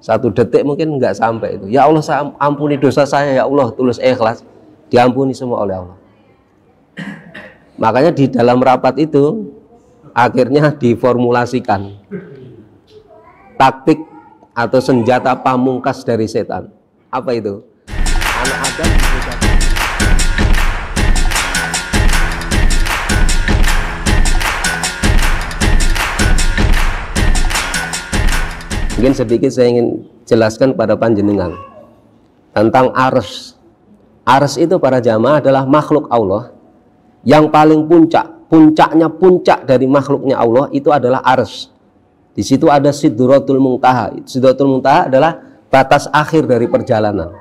1 detik mungkin nggak sampai itu. Ya Allah, ampuni dosa saya ya Allah, tulus ikhlas, diampuni semua oleh Allah. Makanya di dalam rapat itu akhirnya diformulasikan taktik atau senjata pamungkas dari setan. Apa itu? Anak Adam mungkin sedikit saya ingin jelaskan pada panjenengan tentang ars. Ars itu para jamaah adalah makhluk Allah yang paling puncak dari makhluknya Allah itu adalah ars. Di situ ada Sidratul Muntaha. Sidratul Muntaha adalah batas akhir dari perjalanan.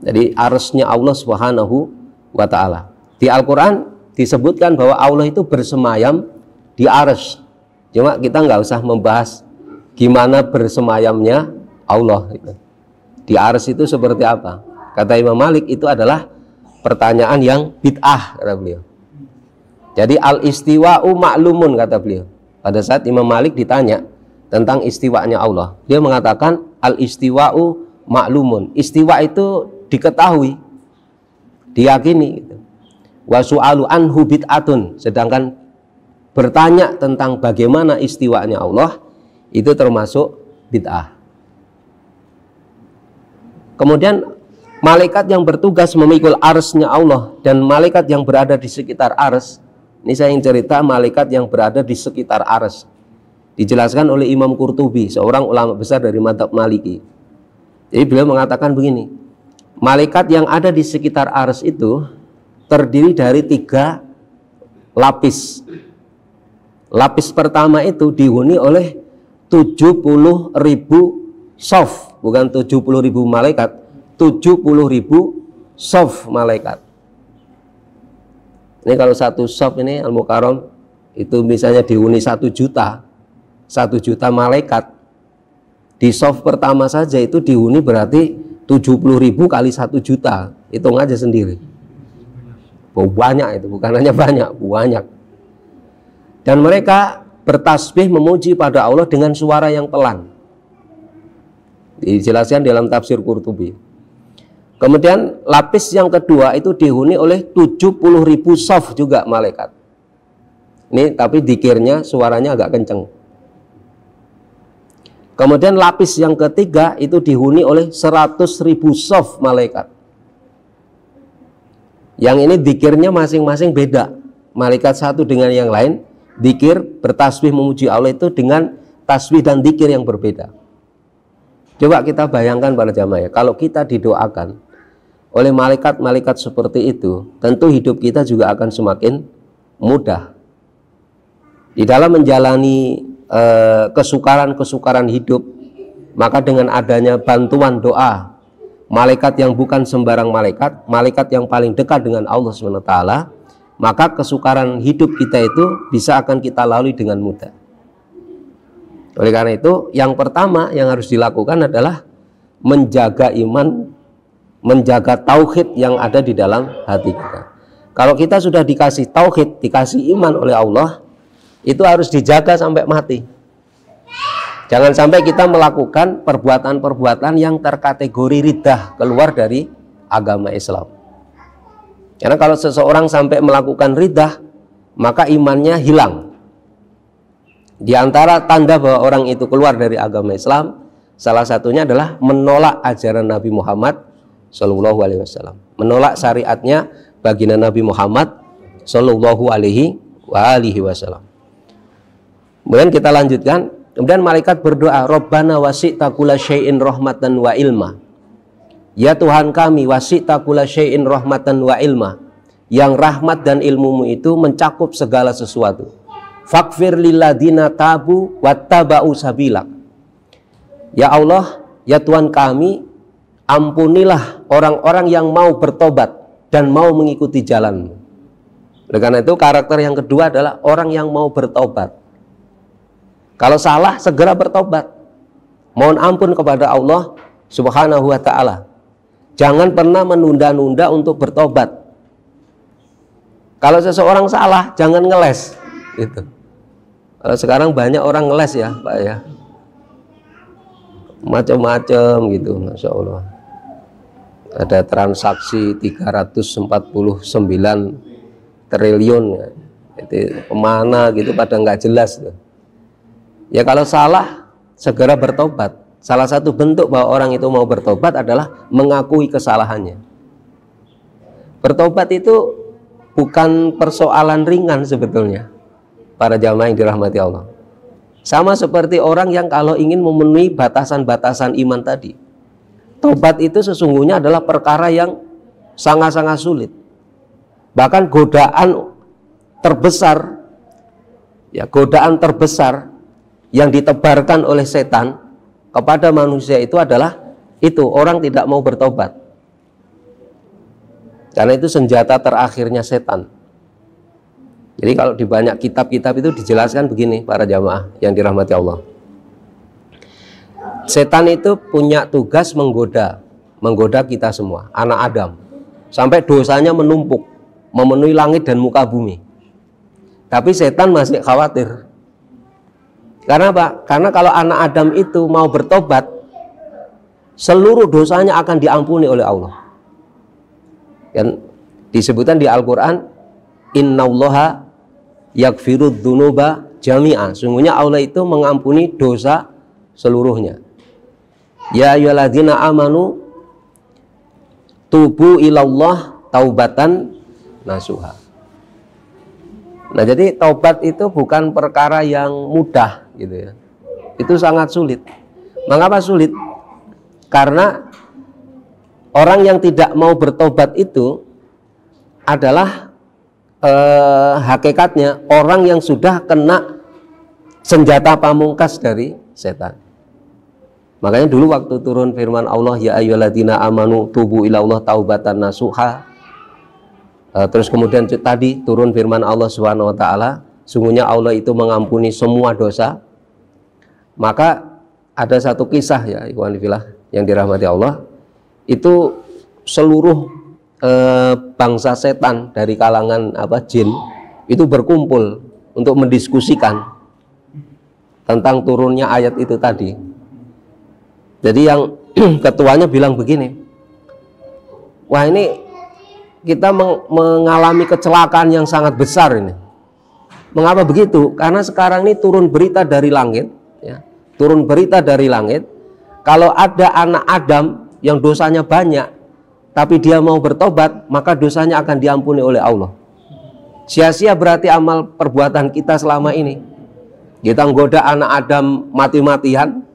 Jadi arsnya Allah Subhanahu wa Ta'ala. Di Al-Quran disebutkan bahwa Allah itu bersemayam di ars. Cuma kita nggak usah membahas gimana bersemayamnya Allah. Di ars itu seperti apa? Kata Imam Malik itu adalah pertanyaan yang bid'ah, kata beliau. Jadi al-istiwa'u ma'lumun, kata beliau. Pada saat Imam Malik ditanya tentang istiwanya Allah, dia mengatakan al-istiwa'u ma'lumun. Istiwa itu diketahui, diyakini. Wa su'alu anhu bid'atun. Sedangkan bertanya tentang bagaimana istiwanya Allah itu termasuk bid'ah. Kemudian malaikat yang bertugas memikul arsnya Allah dan malaikat yang berada di sekitar ars. Ini saya ingin cerita malaikat yang berada di sekitar ars. Dijelaskan oleh Imam Qurtubi, seorang ulama besar dari mazhab Maliki. Jadi beliau mengatakan begini, malaikat yang ada di sekitar ars itu terdiri dari 3 lapis. Lapis pertama itu dihuni oleh 70.000 sof, bukan 70.000 malaikat, 70.000 sof malaikat. Ini kalau 1 sof ini Al-Mukarram itu misalnya dihuni 1 juta malaikat. Di sof pertama saja itu dihuni berarti 70.000 kali 1 juta. Hitung aja sendiri. Banyak itu, bukan hanya banyak. Dan mereka bertasbih memuji pada Allah dengan suara yang pelan. Dijelaskan dalam tafsir Qurtubi. Kemudian lapis yang kedua itu dihuni oleh 70.000 sof juga malaikat. Ini tapi dikirnya suaranya agak kenceng. Kemudian lapis yang ketiga itu dihuni oleh 100.000 sof malaikat. Yang ini dikirnya masing-masing beda. Malaikat satu dengan yang lain. Dikir bertasbih memuji Allah itu dengan tasbih dan dikir yang berbeda. Coba kita bayangkan para jamaah ya, kalau kita didoakan oleh malaikat-malaikat seperti itu, tentu hidup kita juga akan semakin mudah. Di dalam menjalani kesukaran hidup, maka dengan adanya bantuan doa malaikat yang bukan sembarang malaikat yang paling dekat dengan Allah SWT, maka kesukaran hidup kita itu bisa akan kita lalui dengan mudah. Oleh karena itu, yang pertama yang harus dilakukan adalah menjaga iman, menjaga tauhid yang ada di dalam hati kita. Kalau kita sudah dikasih tauhid, dikasih iman oleh Allah, itu harus dijaga sampai mati. Jangan sampai kita melakukan perbuatan-perbuatan yang terkategori riddah, keluar dari agama Islam. Karena kalau seseorang sampai melakukan riddah, maka imannya hilang. Di antara tanda bahwa orang itu keluar dari agama Islam, salah satunya adalah menolak ajaran Nabi Muhammad Shallallahu Alaihi Wasallam, menolak syariatnya baginda Nabi Muhammad Shallallahu Alaihi Wasallam. Kemudian kita lanjutkan. Kemudian malaikat berdoa, Rabbana wasi'ta kulla syai'in rahmatan wa ilma. Ya Tuhan kami, wasi'ta kulla syai'in rahmatan wa ilma. Yang rahmat dan ilmumu itu mencakup segala sesuatu. Faghfir lilladina tabu wattaba'u sabilak. Ya Allah, ya Tuhan kami, ampunilah orang-orang yang mau bertobat dan mau mengikuti jalanmu. Oleh karena itu karakter yang kedua adalah orang yang mau bertobat. Kalau salah segera bertobat. Mohon ampun kepada Allah Subhanahu wa Ta'ala. Jangan pernah menunda-nunda untuk bertobat. Kalau seseorang salah jangan ngeles gitu. Kalau sekarang banyak orang ngeles ya Pak ya. macam-macam gitu, Masya Allah. Ada transaksi 349 triliun, itu kemana gitu, pada nggak jelas tuh. Ya kalau salah segera bertobat. Salah satu bentuk bahwa orang itu mau bertobat adalah mengakui kesalahannya. Bertobat itu bukan persoalan ringan sebetulnya, para jamaah yang dirahmati Allah. Sama seperti orang yang kalau ingin memenuhi batasan-batasan iman tadi. Tobat itu sesungguhnya adalah perkara yang sangat-sangat sulit. Bahkan godaan terbesar, ya godaan terbesar yang ditebarkan oleh setan kepada manusia itu adalah itu, orang tidak mau bertobat. Karena itu senjata terakhirnya setan. Jadi kalau di banyak kitab-kitab itu dijelaskan begini, para jamaah yang dirahmati Allah. Setan itu punya tugas menggoda kita semua, anak Adam, sampai dosanya menumpuk, memenuhi langit dan muka bumi. Tapi setan masih khawatir. Karena apa? Karena kalau anak Adam itu mau bertobat, seluruh dosanya akan diampuni oleh Allah. Dan disebutkan di Al-Quran, innallaha yaghfirudz dzunuba jami'an. Sungguhnya Allah itu mengampuni dosa seluruhnya. Ya ayyuhalladzina amanu tubu ilallah taubatan nasuha. Nah, jadi taubat itu bukan perkara yang mudah gitu ya. Itu sangat sulit. Mengapa sulit? Karena orang yang tidak mau bertobat itu adalah hakikatnya orang yang sudah kena senjata pamungkas dari setan. Makanya dulu waktu turun firman Allah, ya ayyuhalladzina amanu tubu ilallah taubatan nasuha. Terus kemudian tadi turun firman Allah Subhanahu wa taala, sungguhnya Allah itu mengampuni semua dosa. Maka ada satu kisah ya, ikhwan fillah yang dirahmati Allah, itu seluruh bangsa setan dari kalangan jin itu berkumpul untuk mendiskusikan tentang turunnya ayat itu tadi. Jadi yang ketuanya bilang begini, wah ini kita mengalami kecelakaan yang sangat besar ini. Mengapa begitu? Karena sekarang ini turun berita dari langit, ya, turun berita dari langit, kalau ada anak Adam yang dosanya banyak, tapi dia mau bertobat, maka dosanya akan diampuni oleh Allah. Sia-sia berarti amal perbuatan kita selama ini. Kita menggoda anak Adam mati-matian,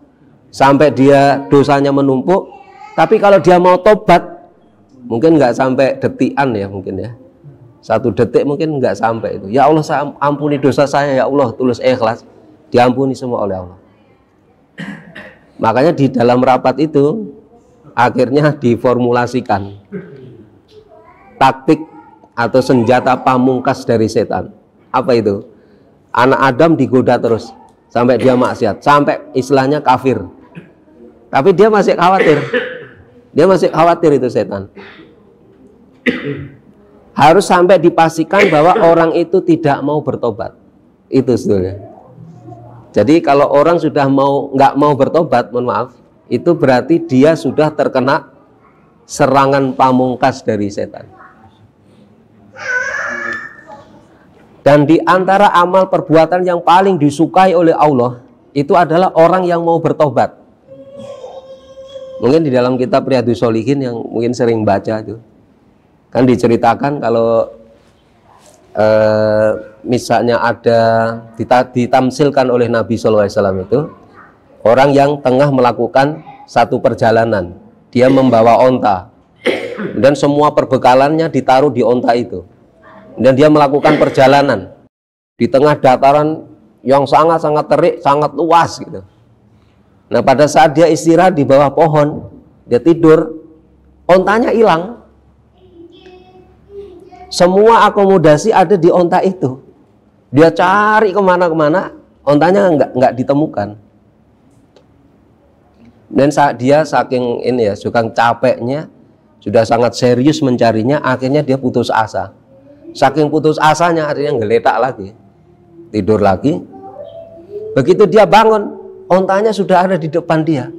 sampai dia dosanya menumpuk. Tapi kalau dia mau tobat, mungkin nggak sampai detikan ya, mungkin ya 1 detik mungkin nggak sampai itu. Ya Allah, saya ampuni dosa saya ya Allah, tulus ikhlas, diampuni semua oleh Allah. Makanya di dalam rapat itu akhirnya diformulasikan taktik atau senjata pamungkas dari setan. Apa itu? Anak Adam digoda terus sampai dia maksiat, sampai istilahnya kafir. Tapi dia masih khawatir. Dia masih khawatir itu setan. Harus sampai dipastikan bahwa orang itu tidak mau bertobat. Itu sebetulnya. Jadi kalau orang sudah nggak mau bertobat, mohon maaf, itu berarti dia sudah terkena serangan pamungkas dari setan. Dan di antara amal perbuatan yang paling disukai oleh Allah itu adalah orang yang mau bertobat. Mungkin di dalam kitab Riyadhus Shalihin yang mungkin sering baca itu kan diceritakan kalau misalnya ada ditamsilkan oleh Nabi SAW itu orang yang tengah melakukan satu perjalanan, dia membawa onta dan semua perbekalannya ditaruh di onta itu, dan dia melakukan perjalanan di tengah dataran yang sangat-sangat terik, sangat luas gitu. Nah, pada saat dia istirahat di bawah pohon, dia tidur, ontanya hilang. Semua akomodasi ada di onta itu. Dia cari kemana-kemana, ontanya nggak ditemukan. Dan saat dia saking ini ya, saking capeknya, sudah sangat serius mencarinya, akhirnya dia putus asa. Saking putus asanya, akhirnya ngeletak lagi, tidur lagi. Begitu dia bangun, ontanya sudah ada di depan dia.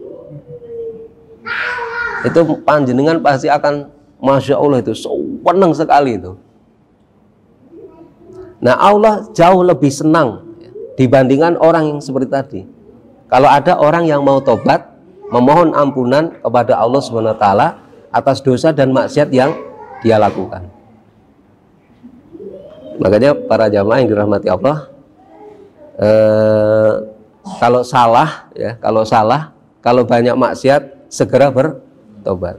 itu panjenengan pasti akan Masya Allah itu senang sekali itu. Nah Allah jauh lebih senang dibandingkan orang yang seperti tadi. Kalau ada orang yang mau tobat, memohon ampunan kepada Allah Subhanahu wa taala atas dosa dan maksiat yang dia lakukan. Makanya para jamaah yang dirahmati Allah, kalau salah, kalau banyak maksiat segera bertobat.